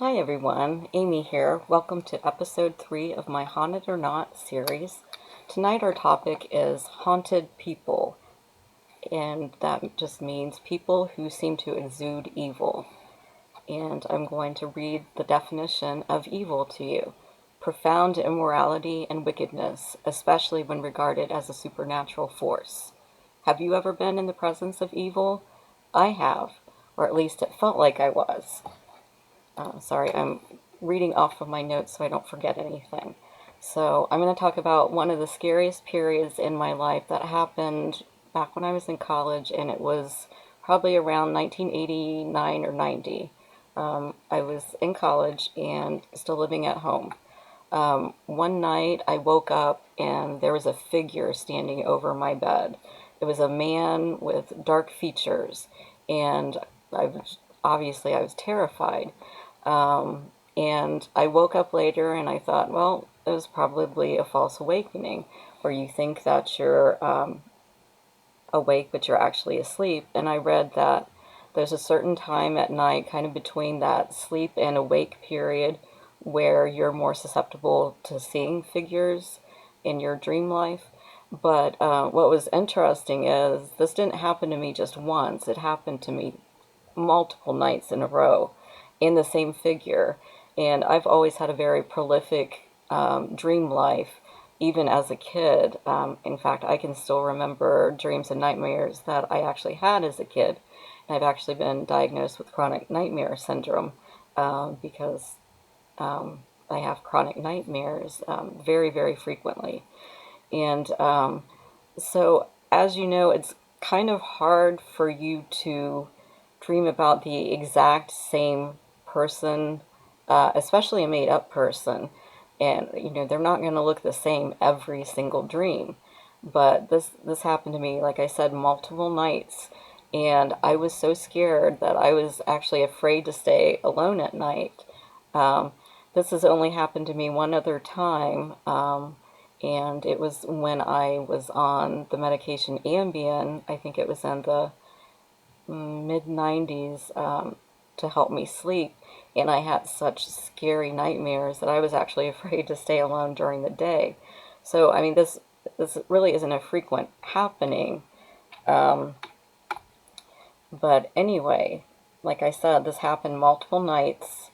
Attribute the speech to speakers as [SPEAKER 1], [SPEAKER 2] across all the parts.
[SPEAKER 1] Hi everyone, Amy here. Welcome to episode 3 of my Haunted or Not series. Tonight our topic is haunted people, and that just means people who seem to exude evil. And I'm going to read the definition of evil to you. Profound immorality and wickedness, especially when regarded as a supernatural force. Have you ever been in the presence of evil? I have, or at least it felt like I was. Sorry, I'm reading off of my notes so I don't forget anything. So I'm going to talk about one of the scariest periods in my life that happened back when I was in college, and it was probably around 1989 or 90. I was in college and still living at home. One night I woke up and there was a figure standing over my bed. It was a man with dark features, and I was terrified. And I woke up later and I thought, well, it was probably a false awakening, where you think that you're awake but you're actually asleep. And I read that there's a certain time at night, kind of between that sleep and awake period, where you're more susceptible to seeing figures in your dream life. But what was interesting is this didn't happen to me just once, it happened to me multiple nights in a row in the same figure. And I've always had a very prolific dream life, even as a kid. In fact, I can still remember dreams and nightmares that I actually had as a kid. And I've actually been diagnosed with chronic nightmare syndrome because I have chronic nightmares very, very frequently. And so, as you know, it's kind of hard for you to dream about the exact same person, especially a made up person. And, they're not going to look the same every single dream. But this happened to me, like I said, multiple nights. And I was so scared that I was actually afraid to stay alone at night. Um, this has only happened to me one other time. And it was when I was on the medication Ambien. I think it was in the mid 90s, to help me sleep. And I had such scary nightmares that I was actually afraid to stay alone during the day. So, I mean, this really isn't a frequent happening. Um, but anyway, like I said, this happened multiple nights.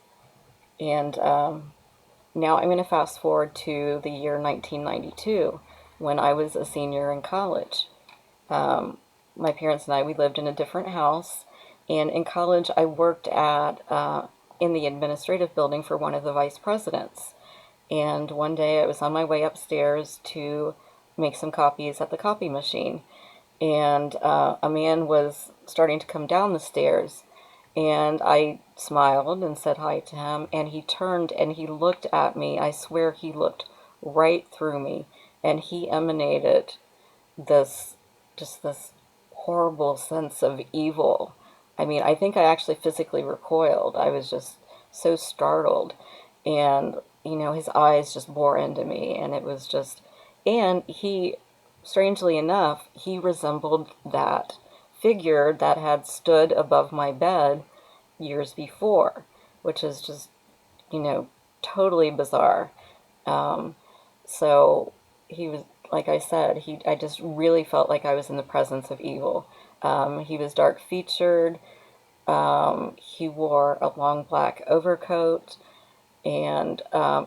[SPEAKER 1] And now I'm going to fast forward to the year 1992 when I was a senior in college. My parents and I, we lived in a different house. And in college, I worked in the administrative building for one of the vice presidents. And one day I was on my way upstairs to make some copies at the copy machine. And a man was starting to come down the stairs. And I smiled and said hi to him. And he turned and he looked at me. I swear he looked right through me. And he emanated this, just this horrible sense of evil. I mean, I think I actually physically recoiled. I was just so startled. And, his eyes just bore into me. And it was just, and he, strangely enough, he resembled that figure that had stood above my bed years before, which is just, you know, totally bizarre. Um, so he was, like I said, I just really felt like I was in the presence of evil. He was dark featured. He wore a long black overcoat. And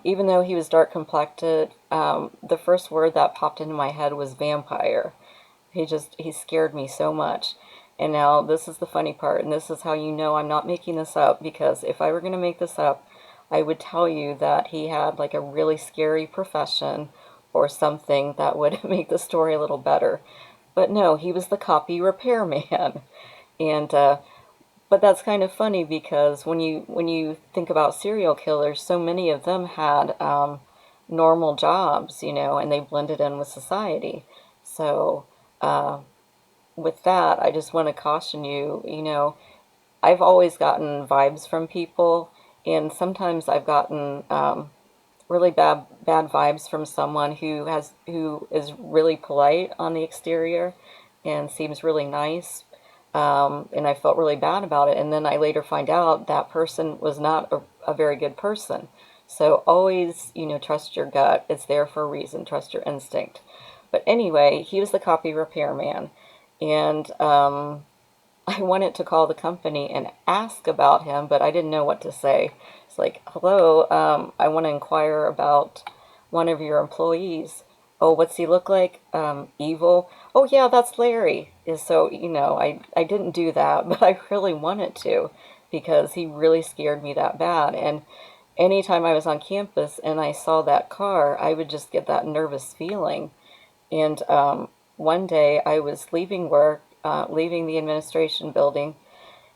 [SPEAKER 1] even though he was dark complected, the first word that popped into my head was vampire. He scared me so much. And now this is the funny part, and this is how you know I'm not making this up, because if I were going to make this up, I would tell you that he had like a really scary profession or something that would make the story a little better. But no, he was the copy repairman. And but that's kind of funny because when you think about serial killers, so many of them had normal jobs, and they blended in with society. So uh, with that, I just want to caution you. I've always gotten vibes from people, and sometimes I've gotten really bad vibes from someone who is really polite on the exterior and seems really nice, And I felt really bad about it. And then I later find out that person was not a very good person. So always, trust your gut. It's there for a reason. Trust your instinct. But anyway, he was the copy repairman. And I wanted to call the company and ask about him, but I didn't know what to say. It's like, hello, I want to inquire about one of your employees. Oh, what's he look like? Evil. Oh, yeah, that's Larry. So, I didn't do that, but I really wanted to because he really scared me that bad. And anytime I was on campus and I saw that car, I would just get that nervous feeling. And one day I was leaving work, leaving the administration building,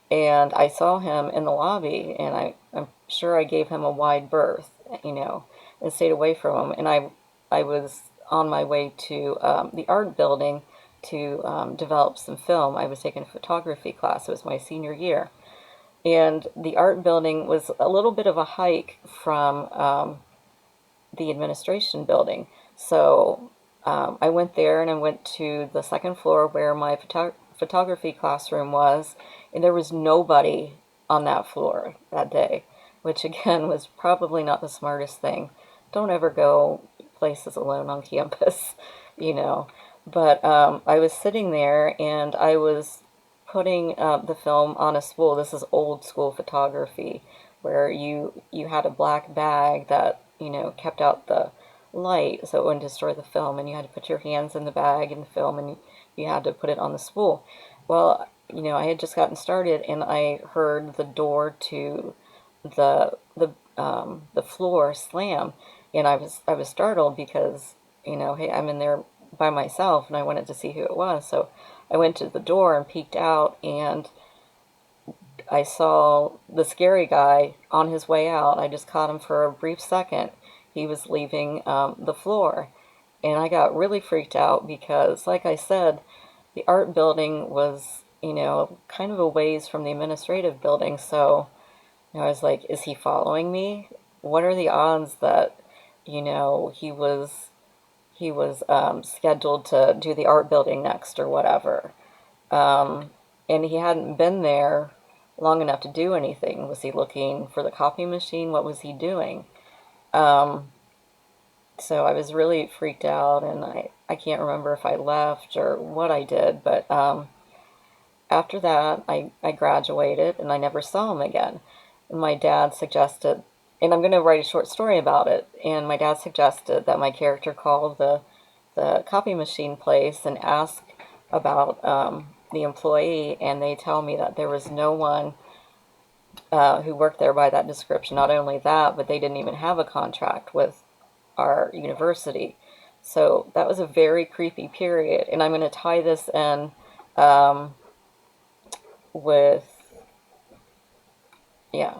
[SPEAKER 1] and I saw him in the lobby, and I'm sure I gave him a wide berth, and stayed away from him. And I was on my way to the art building to develop some film. I was taking a photography class. It was my senior year. And the art building was a little bit of a hike from the administration building. So I went there and I went to the second floor where my photography classroom was, and there was nobody on that floor that day, which again was probably not the smartest thing. Don't ever go places alone on campus, you know. But I was sitting there and I was putting the film on a spool. This is old school photography where you had a black bag that kept out the light so it wouldn't destroy the film, and you had to put your hands in the bag and the film, and you had to put it on the spool. Well, I had just gotten started and I heard the door to the floor slam, and I was startled because hey, I'm in there by myself and I wanted to see who it was. So I went to the door and peeked out, and I saw the scary guy on his way out. I just caught him for a brief second. He was leaving the floor. And I got really freaked out because, like I said, the art building was, kind of a ways from the administrative building. So, I was like, is he following me? What are the odds that, he was scheduled to do the art building next or whatever? And he hadn't been there long enough to do anything. Was he looking for the copy machine? What was he doing? Um, so I was really freaked out, and I can't remember if I left or what I did, but after that, I graduated and I never saw him again. And my dad suggested, and I'm going to write a short story about it, and my dad suggested that my character call the copy machine place and ask about the employee, and they tell me that there was no one who worked there by that description. Not only that, but they didn't even have a contract with our university. So that was a very creepy period, and I'm going to tie this in um, with yeah,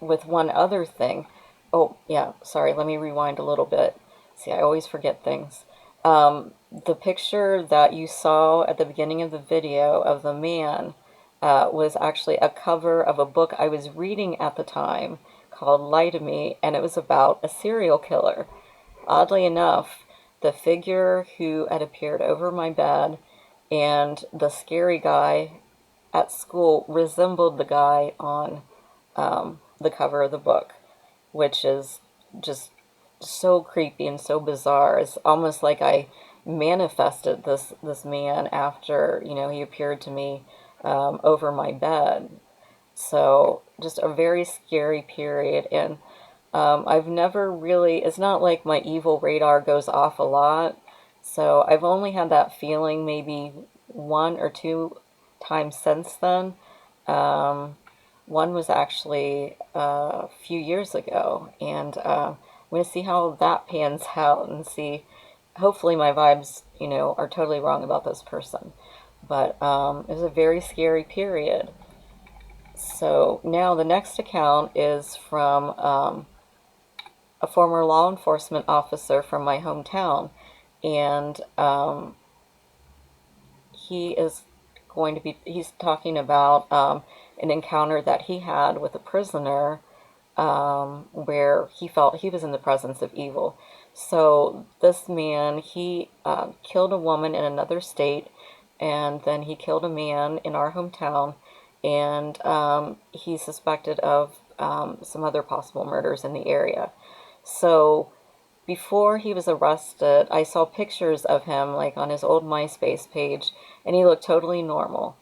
[SPEAKER 1] with one other thing. Oh, yeah, sorry, let me rewind a little bit. See, I always forget things. The picture that you saw at the beginning of the video of the man was actually a cover of a book I was reading at the time called Lie to Me, and it was about a serial killer. Oddly enough, the figure who had appeared over my bed and the scary guy at school resembled the guy on the cover of the book, which is just so creepy and so bizarre. It's almost like I manifested this man after he appeared to me over my bed. So just a very scary period, and I've never really. It's not like my evil radar goes off a lot, so I've only had that feeling maybe one or two times since then. Um, One was actually a few years ago, and I'm going to see how that pans out and see. Hopefully, my vibes, are totally wrong about this person. But it was a very scary period. So now the next account is from a former law enforcement officer from my hometown, and he is he's talking about an encounter that he had with a prisoner where he felt he was in the presence of evil. So this man, he killed a woman in another state, and then he killed a man in our hometown, and he's suspected of some other possible murders in the area. So before he was arrested, I saw pictures of him like on his old MySpace page, and he looked totally normal.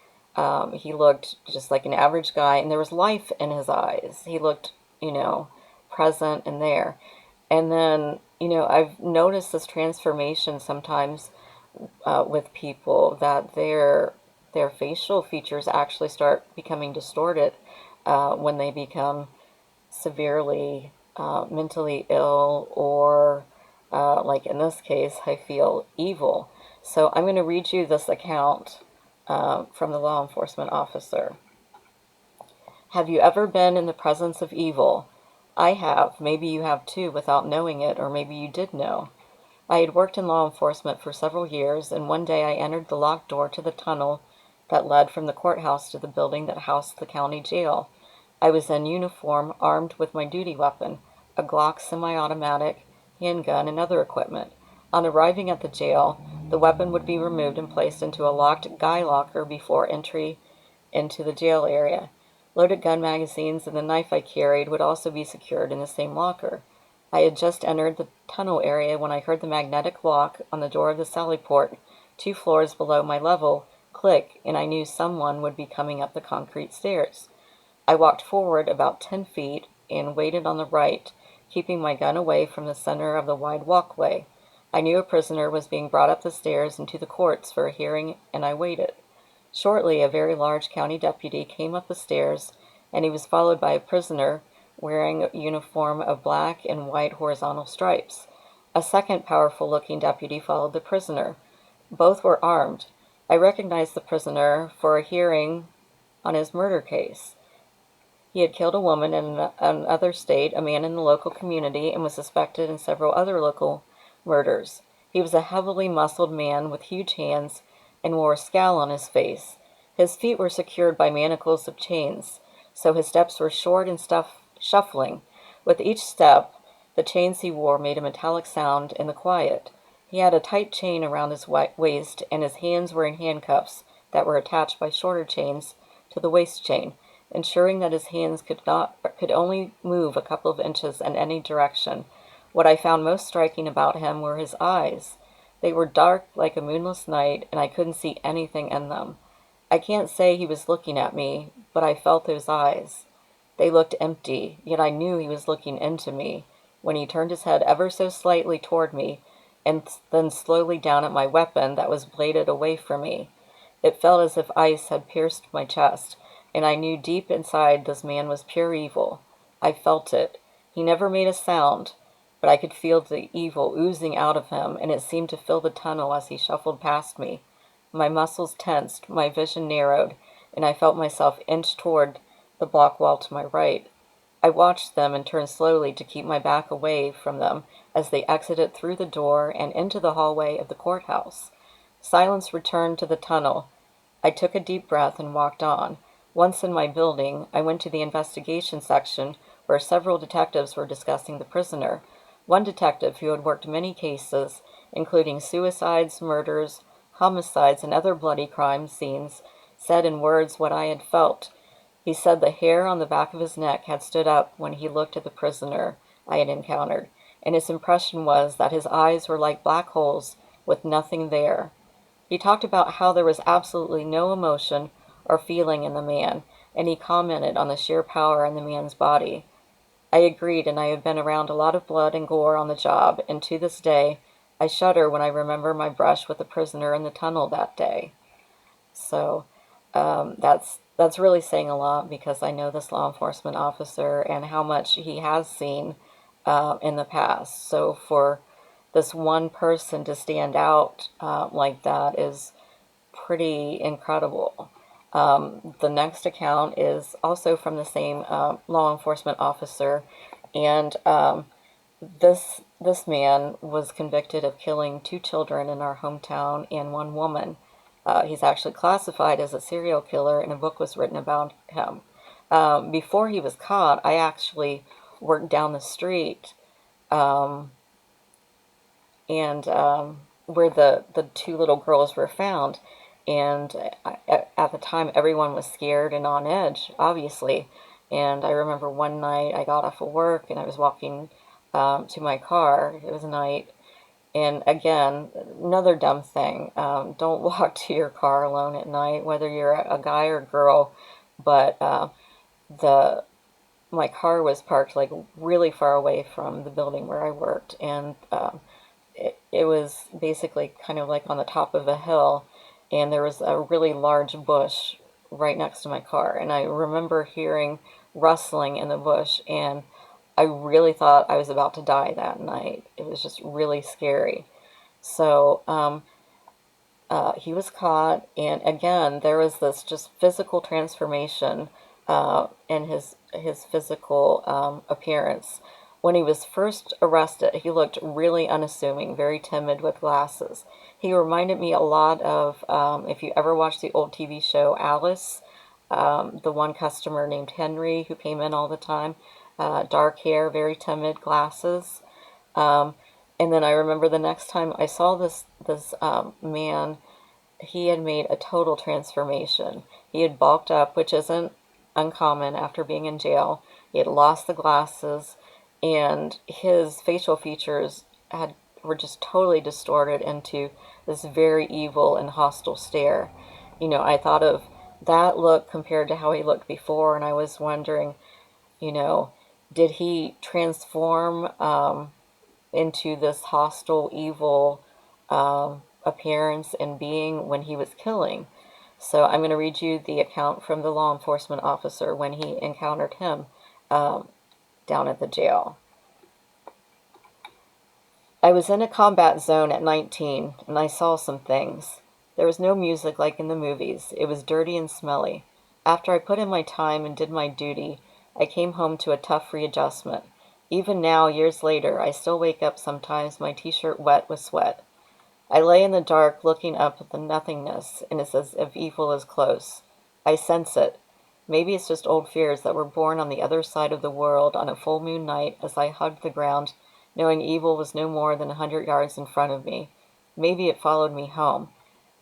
[SPEAKER 1] He looked just like an average guy, and there was life in his eyes. He looked, present and there. And then, I've noticed this transformation sometimes with people that their facial features actually start becoming distorted when they become severely mentally ill, or like in this case, I feel evil. So I'm going to read you this account from the law enforcement officer. Have you ever been in the presence of evil? I have. Maybe you have too without knowing it, or maybe you did know. I had worked in law enforcement for several years, and one day I entered the locked door to the tunnel that led from the courthouse to the building that housed the county jail. I was in uniform, armed with my duty weapon, a Glock semi-automatic, handgun, and other equipment. On arriving at the jail, the weapon would be removed and placed into a locked guy locker before entry into the jail area. Loaded gun magazines and the knife I carried would also be secured in the same locker. I had just entered the tunnel area when I heard the magnetic lock on the door of the sally port, 2 floors below my level, click, and I knew someone would be coming up the concrete stairs. I walked forward about 10 feet and waited on the right, keeping my gun away from the center of the wide walkway. I knew a prisoner was being brought up the stairs into the courts for a hearing, and I waited. Shortly, a very large county deputy came up the stairs, and he was followed by a prisoner wearing a uniform of black and white horizontal stripes. A second powerful-looking deputy followed the prisoner. Both were armed. I recognized the prisoner for a hearing on his murder case. He had killed a woman in another state, a man in the local community, and was suspected in several other local murders. He was a heavily muscled man with huge hands and wore a scowl on his face. His feet were secured by manacles of chains, so his steps were short and shuffling. With each step, the chains he wore made a metallic sound in the quiet. He had a tight chain around his waist, and his hands were in handcuffs that were attached by shorter chains to the waist chain, ensuring that his hands could only move a couple of inches in any direction. What I found most striking about him were his eyes. They were dark like a moonless night, and I couldn't see anything in them. I can't say he was looking at me, but I felt those eyes. They looked empty, yet I knew he was looking into me. When he turned his head ever so slightly toward me, and then slowly down at my weapon that was bladed away from me, it felt as if ice had pierced my chest, and I knew deep inside this man was pure evil. I felt it. He never made a sound, but I could feel the evil oozing out of him, and it seemed to fill the tunnel as he shuffled past me. My muscles tensed, my vision narrowed, and I felt myself inch toward the block wall to my right. I watched them and turned slowly to keep my back away from them as they exited through the door and into the hallway of the courthouse. Silence returned to the tunnel. I took a deep breath and walked on. Once in my building, I went to the investigation section where several detectives were discussing the prisoner. One detective, who had worked many cases, including suicides, murders, homicides, and other bloody crime scenes, said in words what I had felt. He said the hair on the back of his neck had stood up when he looked at the prisoner I had encountered, and his impression was that his eyes were like black holes with nothing there. He talked about how there was absolutely no emotion or feeling in the man, and he commented on the sheer power in the man's body. I agreed, and I have been around a lot of blood and gore on the job, and to this day, I shudder when I remember my brush with the prisoner in the tunnel that day. So that's really saying a lot, because I know this law enforcement officer and how much he has seen in the past. So for this one person to stand out like that is pretty incredible. The next account is also from the same law enforcement officer, and this man was convicted of killing 2 children in our hometown and 1 woman. He's actually classified as a serial killer, and a book was written about him. Before he was caught, I actually worked down the street, and where the 2 little girls were found. And at the time, everyone was scared and on edge, obviously. And I remember one night I got off of work and I was walking to my car. It was night. And again, another dumb thing. Don't walk to your car alone at night, whether you're a guy or girl. But the my car was parked like really far away from the building where I worked, and it was basically kind of like on the top of a hill, and there was a really large bush right next to my car. And I remember hearing rustling in the bush, and I really thought I was about to die that night. It was just really scary. So he was caught, and again, there was this just physical transformation in his physical appearance. When he was first arrested, he looked really unassuming, very timid with glasses. He reminded me a lot of, if you ever watched the old TV show Alice, the one customer named Henry who came in all the time, dark hair, very timid, glasses. Um, and then I remember the next time I saw this man, he had made a total transformation. He had bulked up, which isn't uncommon after being in jail. He had lost the glasses, and his facial features were just totally distorted into this very evil and hostile stare. I thought of that look compared to how he looked before, and I was wondering, you know, did he transform into this hostile, evil appearance and being when he was killing? So I'm going to read you the account from the law enforcement officer when he encountered him um, down at the jail. I was in a combat zone at 19, and I saw some things. There was no music like in the movies. It was dirty and smelly. After I put in my time and did my duty, I came home to a tough readjustment. Even now, years later, I still wake up sometimes, my t-shirt wet with sweat. I lay in the dark looking up at the nothingness, and it's as if evil is close. I sense it. Maybe it's just old fears that were born on the other side of the world on a full moon night as I hugged the ground, knowing evil was no more than 100 yards in front of me. Maybe it followed me home.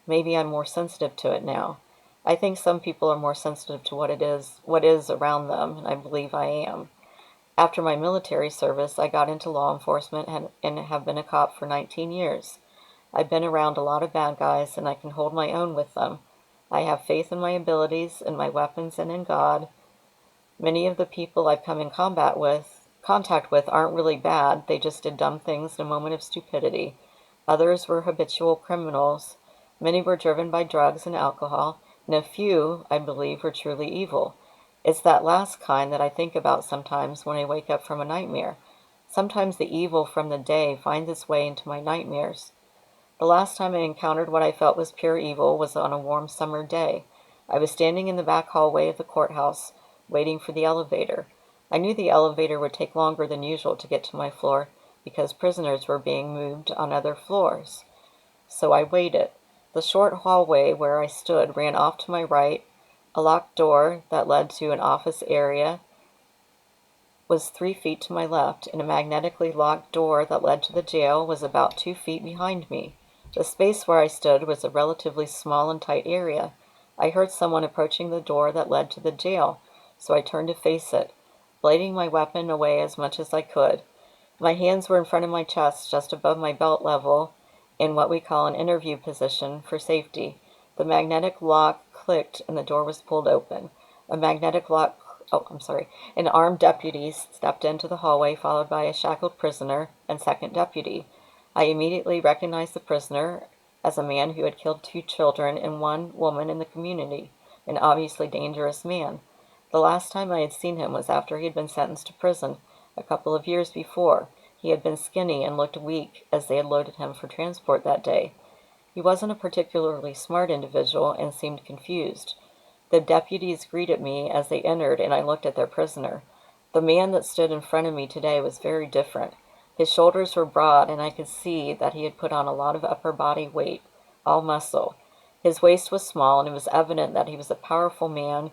[SPEAKER 1] Maybe I'm more sensitive to it now. I think some people are more sensitive to what is around them, and I believe I am. After my military service, I got into law enforcement and have been a cop for 19 years. I've been around a lot of bad guys, and I can hold my own with them. I have faith in my abilities, in my weapons, and in God. Many of the people I've come in contact with aren't really bad. They just did dumb things in a moment of stupidity. Others were habitual criminals. Many were driven by drugs and alcohol, and a few, I believe, were truly evil. It's that last kind that I think about sometimes when I wake up from a nightmare. Sometimes the evil from the day finds its way into my nightmares. The last time I encountered what I felt was pure evil was on a warm summer day. I was standing in the back hallway of the courthouse, waiting for the elevator. I knew the elevator would take longer than usual to get to my floor because prisoners were being moved on other floors. So I waited. The short hallway where I stood ran off to my right. A locked door that led to an office area was 3 feet to my left, and a magnetically locked door that led to the jail was about 2 feet behind me. The space where I stood was a relatively small and tight area. I heard someone approaching the door that led to the jail, so I turned to face it, blading my weapon away as much as I could. My hands were in front of my chest, just above my belt level, in what we call an interview position for safety. The magnetic lock clicked and the door was pulled open. A magnetic lock An armed deputy stepped into the hallway, followed by a shackled prisoner and second deputy. I immediately recognized the prisoner as a man who had killed 2 children and 1 woman in the community, an obviously dangerous man. The last time I had seen him was after he had been sentenced to prison a couple of years before. He had been skinny and looked weak as they had loaded him for transport that day. He wasn't a particularly smart individual and seemed confused. The deputies greeted me as they entered, and I looked at their prisoner. The man that stood in front of me today was very different. His shoulders were broad, and I could see that he had put on a lot of upper body weight, all muscle. His waist was small, and it was evident that he was a powerful man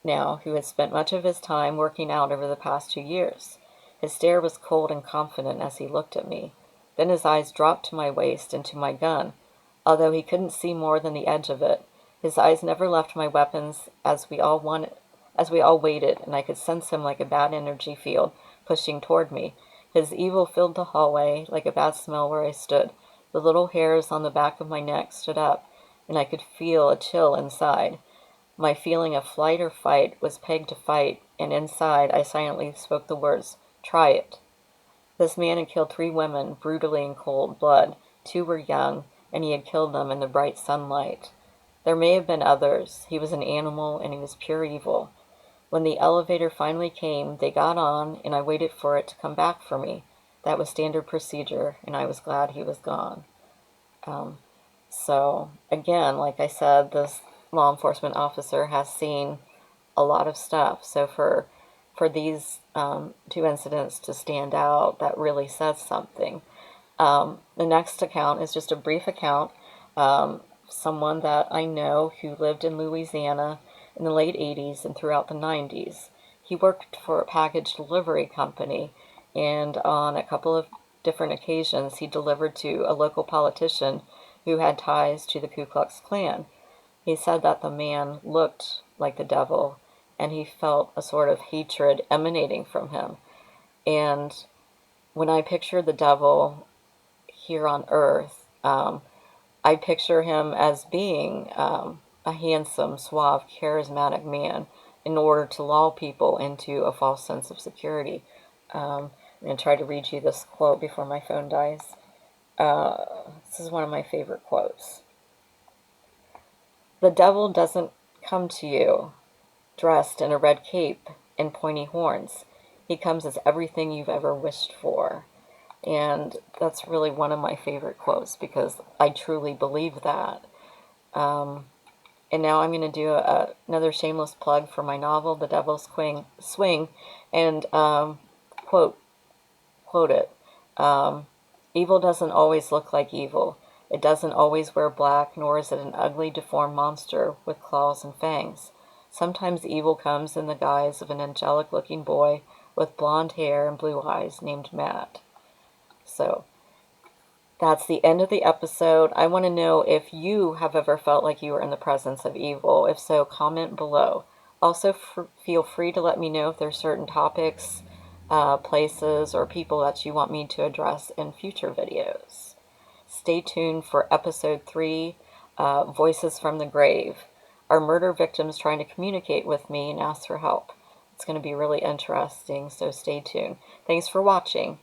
[SPEAKER 1] now who had spent much of his time working out over the past 2 years. His stare was cold and confident as he looked at me. Then his eyes dropped to my waist and to my gun. although he couldn't see more than the edge of it. His eyes never left my weapons as we all waited, and I could sense him like a bad energy field pushing toward me. His evil filled the hallway like a bad smell where I stood. The little hairs on the back of my neck stood up, and I could feel a chill inside. My feeling of flight or fight was pegged to fight, and inside I silently spoke the words, "Try it." This man had killed 3 women, brutally in cold blood. 2 were young, and he had killed them in the bright sunlight. There may have been others. He was an animal, and he was pure evil. When the elevator finally came, they got on, and I waited for it to come back for me. That was standard procedure, and I was glad he was gone. Um, so, again, like I said, this law enforcement officer has seen a lot of stuff. So for these 2 incidents to stand out, that really says something. The next account is just a brief account. Someone that I know who lived in Louisiana in the late 80s and throughout the 90s. He worked for a package delivery company, and on a couple of different occasions, he delivered to a local politician who had ties to the Ku Klux Klan. He said that the man looked like the devil, and he felt a sort of hatred emanating from him. And when I picture the devil here on earth, I picture him as being a handsome, suave, charismatic man in order to lull people into a false sense of security. I'm going to try to read you this quote before my phone dies. This is one of my favorite quotes. "The devil doesn't come to you dressed in a red cape and pointy horns. He comes as everything you've ever wished for." And that's really one of my favorite quotes because I truly believe that. And now I'm going to do another shameless plug for my novel, The Devil's Swing, and quote it. Evil doesn't always look like evil. It doesn't always wear black, nor is it an ugly, deformed monster with claws and fangs. Sometimes evil comes in the guise of an angelic-looking boy with blonde hair and blue eyes named Matt. So that's the end of the episode. I want to know if you have ever felt like you were in the presence of evil. If so, comment below. Also, feel free to let me know if there's certain topics, places, or people that you want me to address in future videos. Stay tuned for episode 3, Voices from the Grave. Are murder victims trying to communicate with me and ask for help? It's going to be really interesting, so stay tuned. Thanks for watching.